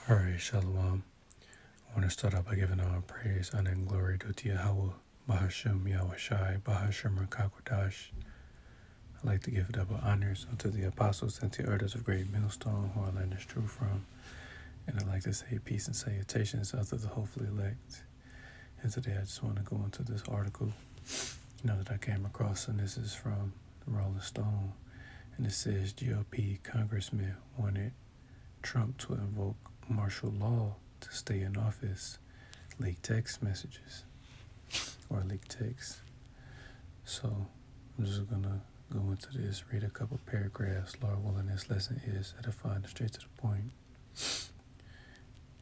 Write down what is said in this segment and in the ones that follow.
Alright, Shalom. I want to start out by giving all praise, honor, and glory due to Yahweh, Bahashem, Yahweh Shai, Bahashem, Rakakwadash. I'd like to give double honors unto the apostles and the elders of Great Millstone, who our land is true from. And I'd like to say peace and salutations unto the hopefully elect. And today I just want to go into this article, that I came across, and this is from the Rolling Stone. And it says GOP congressman wanted Trump to invoke martial law to stay in office, leaked text messages or leaked text. So I'm just gonna go into this, read a couple paragraphs. Lord willing, this lesson is edifying, straight to the point.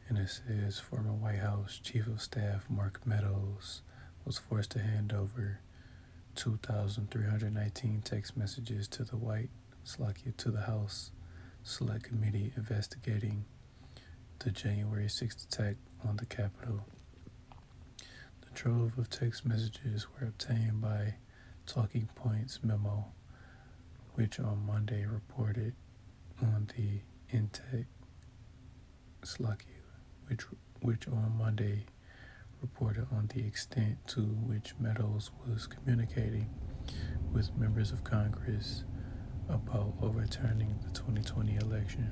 And it says former White House Chief of Staff Mark Meadows was forced to hand over 2,319 text messages to the House Select Committee investigating the January 6th attack on the Capitol. The trove of text messages were obtained by Talking Points Memo, which on Monday reported on the extent to which Meadows was communicating with members of Congress about overturning the 2020 election,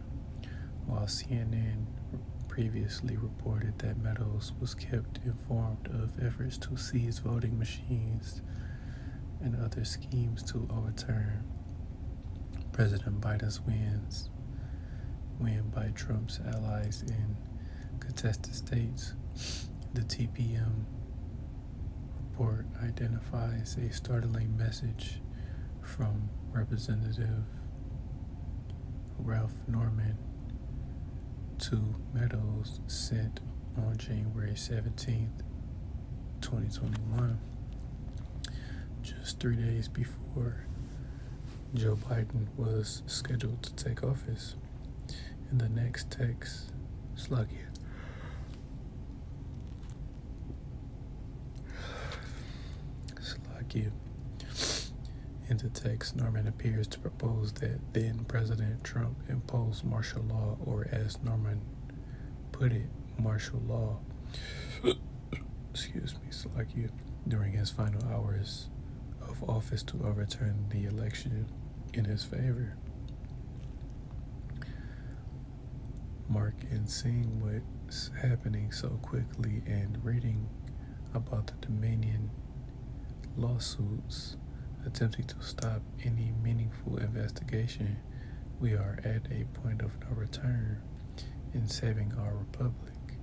while CNN previously reported that Meadows was kept informed of efforts to seize voting machines and other schemes to overturn President Biden's win by Trump's allies in contested states. The TPM report identifies a startling message from Representative Ralph Norman to Meadows sent on January 17th, 2021, just 3 days before Joe Biden was scheduled to take office. In the next text, In the text, Norman appears to propose that then President Trump impose martial law, or as Norman put it, martial law, during his final hours of office to overturn the election in his favor. Mark, in seeing what's happening so quickly and reading about the Dominion lawsuits attempting to stop any meaningful investigation, we are at a point of no return in saving our republic.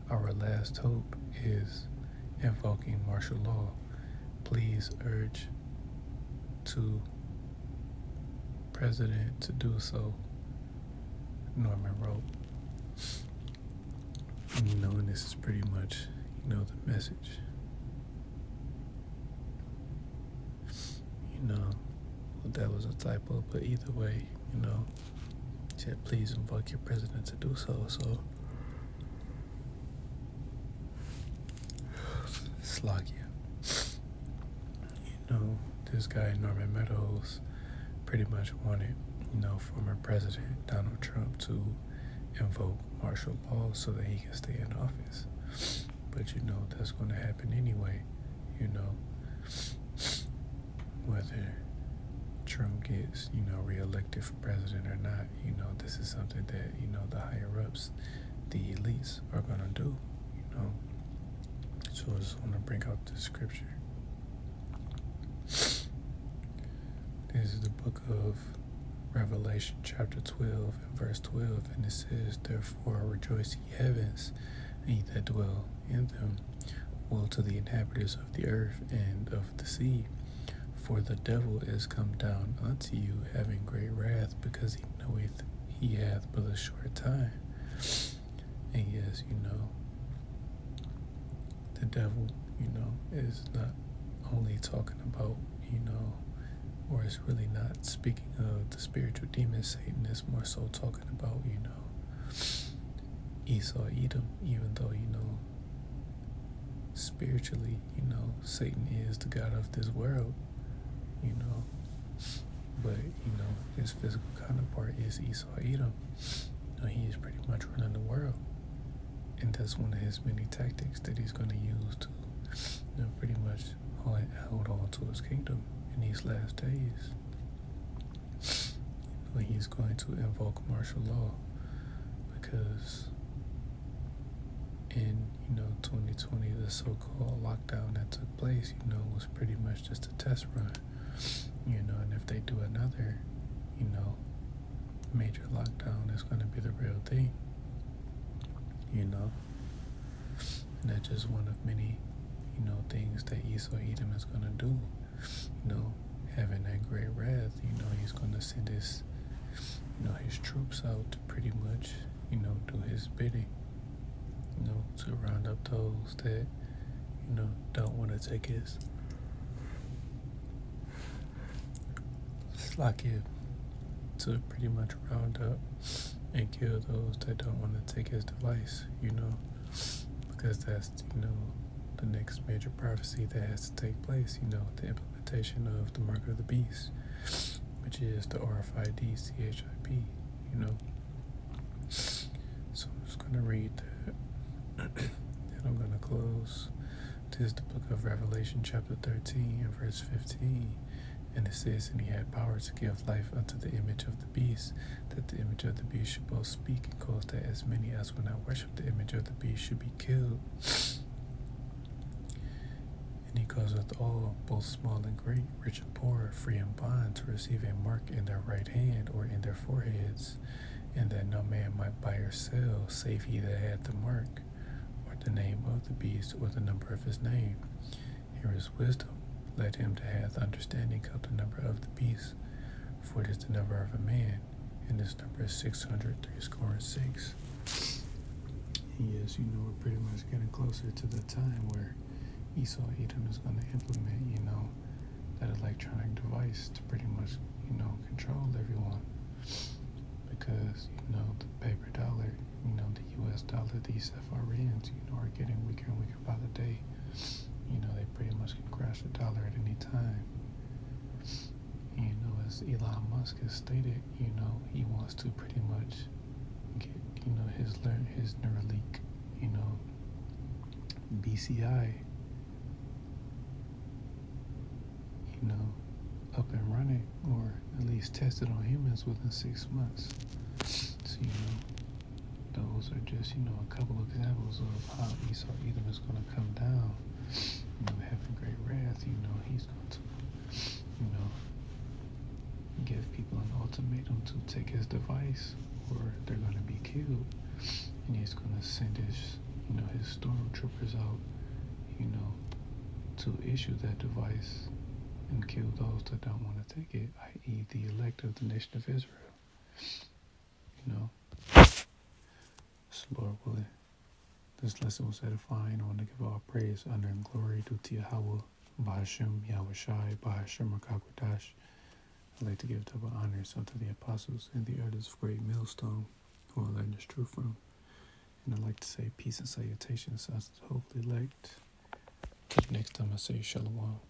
Our last hope is invoking martial law. Please urge to President to do so, Norman wrote. And this is pretty much, the message. That was a typo, but either way, said please invoke your president to do so. So, this guy, Norman Meadows, pretty much wanted, former President Donald Trump to invoke martial law so that he can stay in office. But, that's going to happen anyway, whether Trump gets, reelected for president or not, this is something that, the higher ups, the elites are going to do, So I just want to bring out the scripture. This is the book of Revelation, chapter 12 and verse 12, and it says, therefore rejoice, ye heavens, and ye that dwell in them. Woe to the inhabitants of the earth and of the sea, for the devil is come down unto you, having great wrath, because he knoweth he hath but a short time. And yes, the devil, is not only talking about, or is really not speaking of the spiritual demon Satan. Is more so talking about, Esau, Edom, even though, spiritually, Satan is the god of this world, but, his physical counterpart is Esau, Edom. He is pretty much running the world, And that's one of his many tactics that he's going to use to, pretty much hold on to his kingdom in these last days. He's going to invoke martial law because in 2020, the so-called lockdown that took place, was pretty much just a test run. And if they do another, major lockdown, it's going to be the real thing. And that's just one of many, things that Esau Edom is going to do. Having that great wrath, he's going to send his troops out to pretty much, do his bidding, to round up those that, don't want to take his slakia, to pretty much round up and kill those that don't want to take his device, because that's, the next major prophecy that has to take place, the implementation of the mark of the beast, which is the RFID CHIP, So I'm just going to read that, and I'm going to close. This is the book of Revelation, chapter 13, and verse 15. And it says, and he had power to give life unto the image of the beast, that the image of the beast should both speak and cause that as many as will not worship the image of the beast should be killed. And he causeth all, both small and great, rich and poor, free and bond, to receive a mark in their right hand or in their foreheads, and that no man might buy or sell, save he that had the mark, or the name of the beast, or the number of his name. Here is wisdom. Let him that hath understanding count the number of the beast, for it is the number of a man, and this number is 666. Yes, we're pretty much getting closer to the time where Esau Edom is going to implement, that electronic device to pretty much, control everyone. Because, the paper dollar, the US dollar, these FRNs, are getting weaker and weaker by the day. They pretty much can crash the dollar at any time. As Elon Musk has stated, he wants to pretty much get, his Neuralink, BCI, up and running, or at least tested on humans within 6 months. So, those are just, a couple of examples of how Esau Edom is going to come down. Having great wrath, he's going to, give people an ultimatum to take his device or they're going to be killed. And he's going to send his, his stormtroopers out, to issue that device and kill those that don't want to take it, i.e. the elect of the nation of Israel. So Lord willing, this lesson was edifying. I want to give all praise, honor, and glory due to Yahweh, Bahashem, Yahweh Shai, Bahashem, Rakakwadash. I'd like to give double honors unto the apostles and the elders of Great Millstone, who I learned this truth from. And I'd like to say peace and salutations unto the hopefully elect. Till next time I say Shalom.